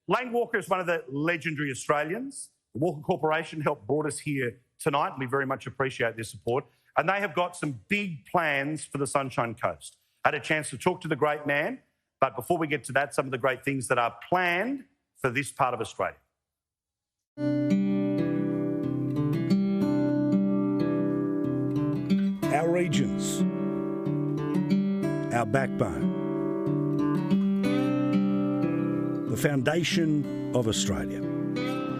Lang Walker is one of the legendary Australians. The Walker Corporation helped brought us here tonight. We very much appreciate their support. And they have got some big plans for the Sunshine Coast. I had a chance to talk to the great man, but before we get to that, some of the great things that are planned for this part of Australia. Our regions, our backbone, the foundation of Australia.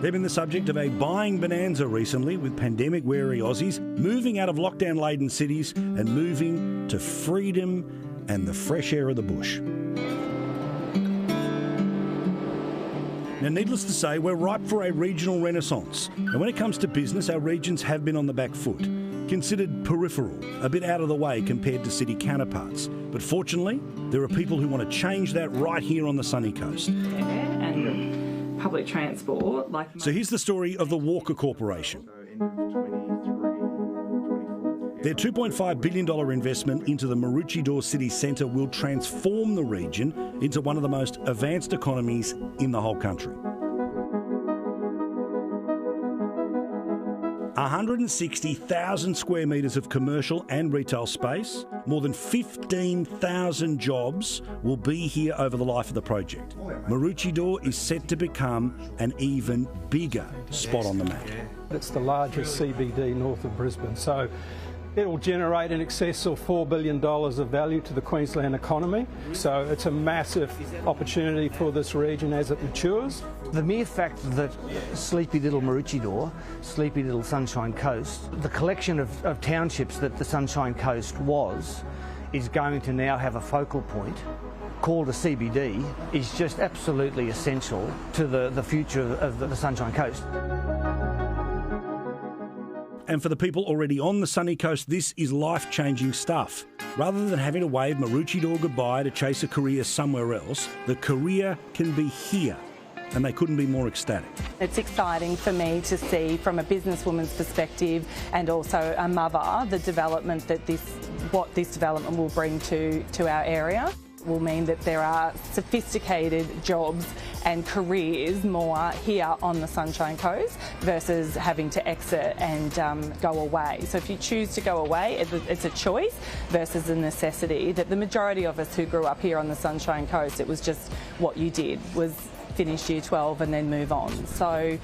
They've been the subject of a buying bonanza recently, with pandemic-wary Aussies moving out of lockdown-laden cities and moving to freedom and the fresh air of the bush. Now, needless to say, we're ripe for a regional renaissance. And when it comes to business, our regions have been on the back foot, considered peripheral, a bit out of the way compared to city counterparts. But fortunately, there are people who want to change that right here on the sunny coast. And public transport. So here's the story of the Walker Corporation. Their $2.5 billion investment into the Maroochydore City Centre will transform the region into one of the most advanced economies in the whole country. 160,000 square metres of commercial and retail space, more than 15,000 jobs will be here over the life of the project. Maroochydore is set to become an even bigger spot on the map. It's the largest CBD north of Brisbane, so it will generate in excess of $4 billion of value to the Queensland economy. So it's a massive opportunity for this region as it matures. The mere fact that sleepy little Maroochydore, sleepy little Sunshine Coast, the collection of townships that the Sunshine Coast was, is going to now have a focal point called a CBD is just absolutely essential to the future of the Sunshine Coast. And for the people already on the sunny coast, this is life-changing stuff. Rather than having to wave Maroochydore goodbye to chase a career somewhere else, the career can be here, and they couldn't be more ecstatic. It's exciting for me to see, from a businesswoman's perspective and also a mother, the development that what this development will bring to our area. Will mean that there are sophisticated jobs and careers more here on the Sunshine Coast versus having to exit and go away. So if you choose to go away, it's a choice versus a necessity. That the majority of us who grew up here on the Sunshine Coast, it was just what you did, was finish year 12 and then move on. So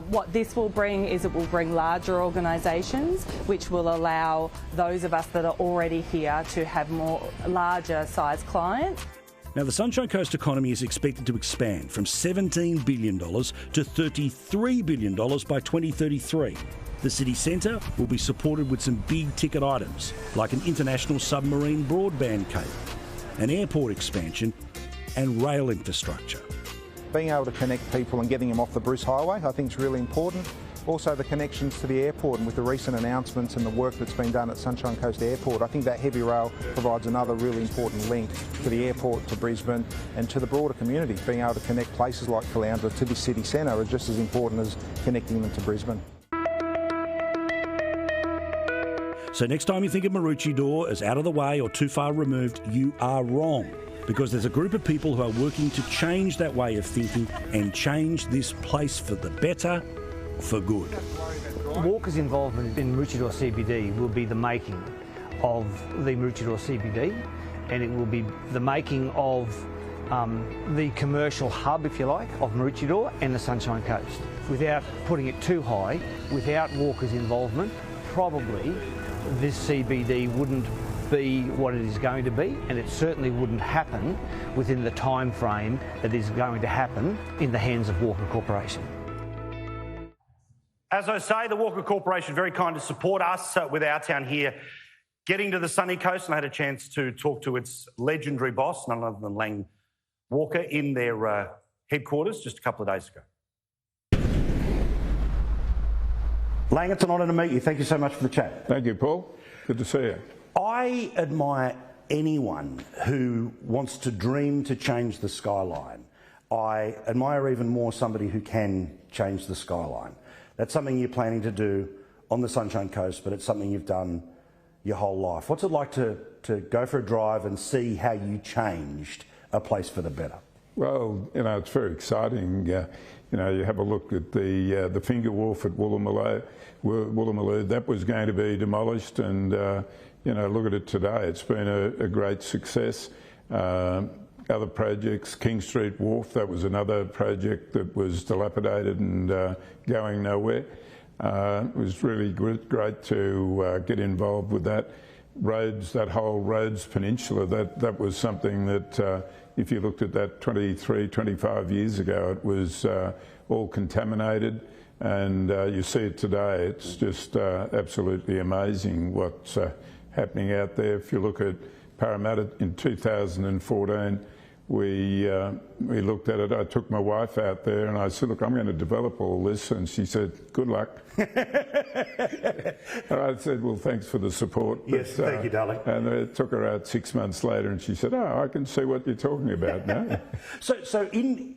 what this will bring is it will bring larger organisations, which will allow those of us that are already here to have more larger size clients. Now, the Sunshine Coast economy is expected to expand from $17 billion to $33 billion by 2033. The city centre will be supported with some big ticket items, like an international submarine broadband cable, an airport expansion and rail infrastructure. Being able to connect people and getting them off the Bruce Highway, I think is really important. Also the connections to the airport, and with the recent announcements and the work that's been done at Sunshine Coast Airport, I think that heavy rail provides another really important link to the airport, to Brisbane and to the broader community. Being able to connect places like Caloundra to the city centre is just as important as connecting them to Brisbane. So next time you think of Maroochydore as out of the way or too far removed, you are wrong. Because there's a group of people who are working to change that way of thinking and change this place for the better, for good. Walker's involvement in Maroochydore CBD will be the making of the Maroochydore CBD, and it will be the making of the commercial hub, if you like, of Maroochydore and the Sunshine Coast. Without putting it too high, without Walker's involvement, probably this CBD wouldn't be what it is going to be, and it certainly wouldn't happen within the time frame that is going to happen in the hands of Walker Corporation. As I say, the Walker Corporation very kind to support us with our town here getting to the sunny coast, and I had a chance to talk to its legendary boss, none other than Lang Walker, in their headquarters just a couple of days ago. Lang, it's an honour to meet you. Thank you so much for the chat. Thank you, Paul. Good to see you. I admire anyone who wants to dream to change the skyline. I admire even more somebody who can change the skyline. That's something you're planning to do on the Sunshine Coast, but it's something you've done your whole life. What's it like to go for a drive and see how you changed a place for the better? Well, you know, it's very exciting. You know, you have a look at the Finger Wharf at Woolloomooloo. That was going to be demolished, and you know, look at it today. It's been a great success. Other projects, King Street Wharf, that was another project that was dilapidated and going nowhere. It was really great to get involved with that. Roads, that whole Rhodes Peninsula, that was something that if you looked at that 23, 25 years ago, it was all contaminated, and you see it today. It's just absolutely amazing what's happening out there. If you look at Parramatta in 2014, we looked at it. I took my wife out there and I said, look, I'm going to develop all this, and she said, good luck. And I said, well, thanks for the support. Yes, thank you, darling. And it took her out 6 months later, and she said, oh, I can see what you're talking about now. So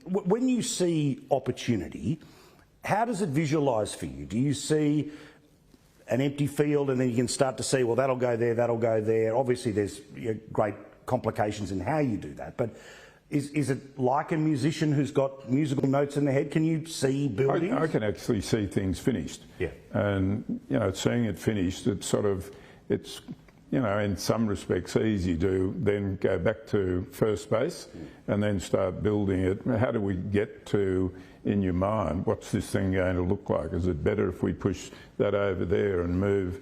when you see opportunity, how does it visualise for you? Do you see an empty field and then you can start to see, well, that'll go there, that'll go there? Obviously, there's great complications in how you do that, but is it like a musician who's got musical notes in their head? Can you see buildings? I can actually see things finished. Yeah. And, you know, seeing it finished, it's, you know, in some respects easy to then go back to first base and then start building it. How do we get to, in your mind, what's this thing going to look like? Is it better if we push that over there and move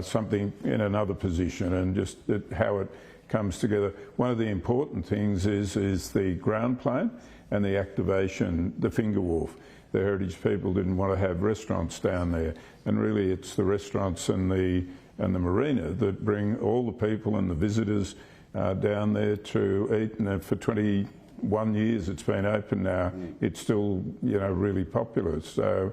something in another position, and just how it comes together? One of the important things is the ground plane and the activation, the Finger Wharf. The heritage people didn't want to have restaurants down there, and really it's the restaurants and the marina that bring all the people and the visitors down there to eat. And for 21 years it's been open now, it's still, you know, really popular. So,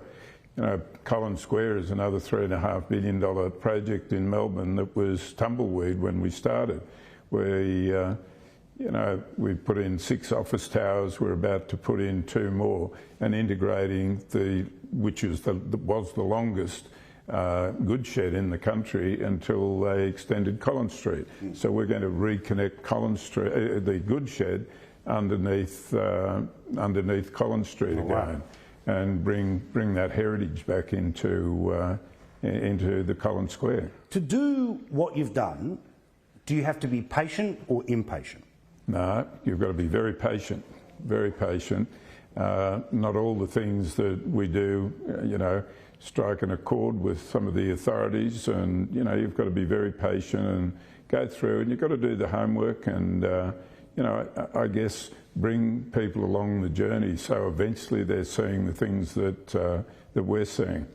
you know, Collins Square is another $3.5 billion project in Melbourne that was tumbleweed when we started. You know, we've put in 6 office towers. We're about to put in 2 more, and integrating which was the longest goods shed in the country until they extended Collins Street. So we're going to reconnect Collins Street, the goods shed, underneath Collins Street again, and bring that heritage back into the Collins Square. To do what you've done, do you have to be patient or impatient? No, you've got to be very patient, very patient. Not all the things that we do, you know, strike an accord with some of the authorities, and, you know, you've got to be very patient and go through, and you've got to do the homework and, you know, I guess bring people along the journey so eventually they're seeing the things that we're seeing.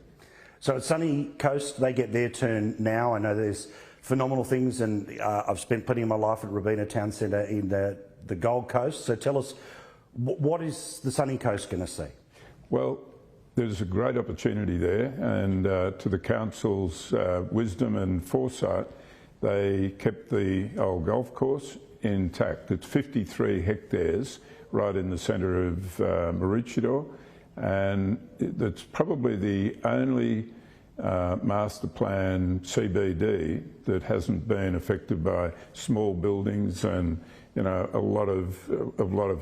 So at Sunny Coast, they get their turn now. I know there's phenomenal things, and I've spent plenty of my life at Robina Town Centre in the Gold Coast. So tell us, what is the Sunny Coast going to see? Well, there's a great opportunity there, and to the council's wisdom and foresight, they kept the old golf course intact. It's 53 hectares right in the centre of Maroochydore, and it's probably the only master plan CBD that hasn't been affected by small buildings and, you know, a lot of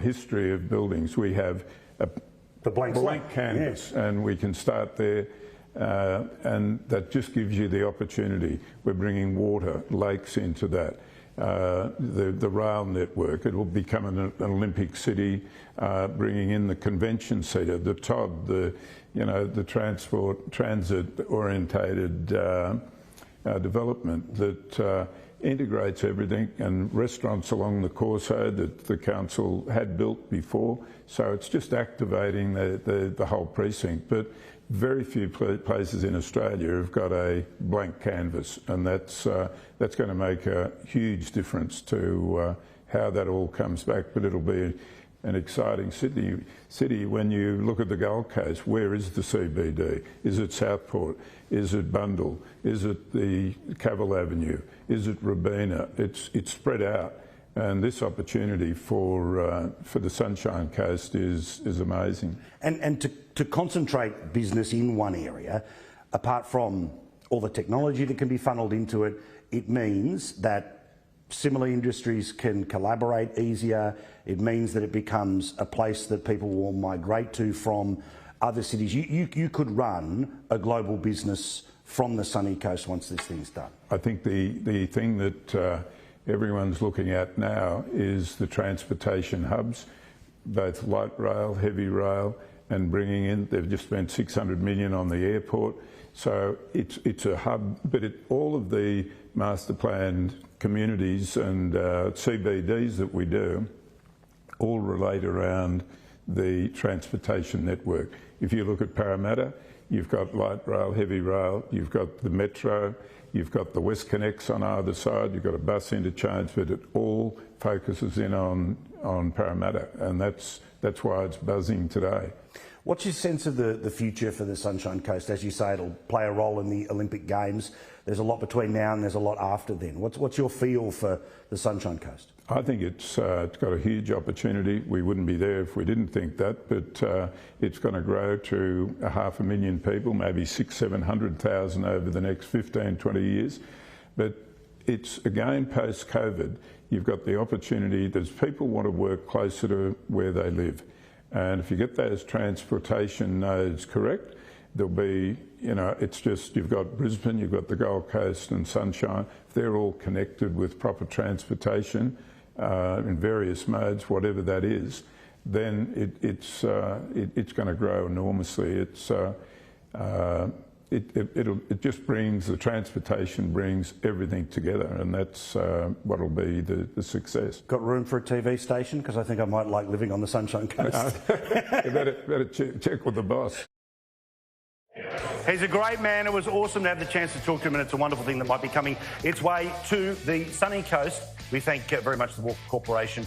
history of buildings. We have the blank canvas, yes, and we can start there, and that just gives you the opportunity. We're bringing water, lakes into that. The rail network, it will become an Olympic city, bringing in the convention centre, the TOD, the transit-orientated development that integrates everything, and restaurants along the Corso that the council had built before. So it's just activating the whole precinct. But very few places in Australia have got a blank canvas, and that's going to make a huge difference to how that all comes back. But it'll be an exciting city. When you look at the Gold Coast, where is the CBD? Is it Southport? Is it Bundall? Is it the Cavill Avenue? Is it Robina? It's spread out, and this opportunity for the Sunshine Coast is amazing. And to concentrate business in one area, apart from all the technology that can be funneled into it, it means that similar industries can collaborate easier. It means that it becomes a place that people will migrate to from other cities. You could run a global business from the sunny coast once this thing's done. I think the thing that everyone's looking at now is the transportation hubs, both light rail, heavy rail, and bringing in, they've just spent $600 million on the airport. So it's a hub, but all of the master planned communities and CBDs that we do all relate around the transportation network. If you look at Parramatta, you've got light rail, heavy rail, you've got the metro, you've got the West Connects on either side, you've got a bus interchange, but it all focuses in on Parramatta, and that's why it's buzzing today. What's your sense of the future for the Sunshine Coast? As you say, it'll play a role in the Olympic Games. There's a lot between now and there's a lot after then. What's your feel for the Sunshine Coast? I think it's got a huge opportunity. We wouldn't be there if we didn't think that, but it's going to grow to 500,000 people, maybe 600,000-700,000 over the next 15, 20 years. But it's, again, post-COVID, you've got the opportunity that people want to work closer to where they live. And if you get those transportation nodes correct, there'll be, it's just, you've got Brisbane, you've got the Gold Coast and Sunshine. If they're all connected with proper transportation in various modes, whatever that is, then it's going to grow enormously. It just brings, the transportation brings everything together, and that's what'll be the success. Got room for a TV station? Because I think I might like living on the Sunshine Coast. You better check with the boss. He's a great man. It was awesome to have the chance to talk to him, and it's a wonderful thing that might be coming its way to the sunny coast. We thank very much the Walker Corporation.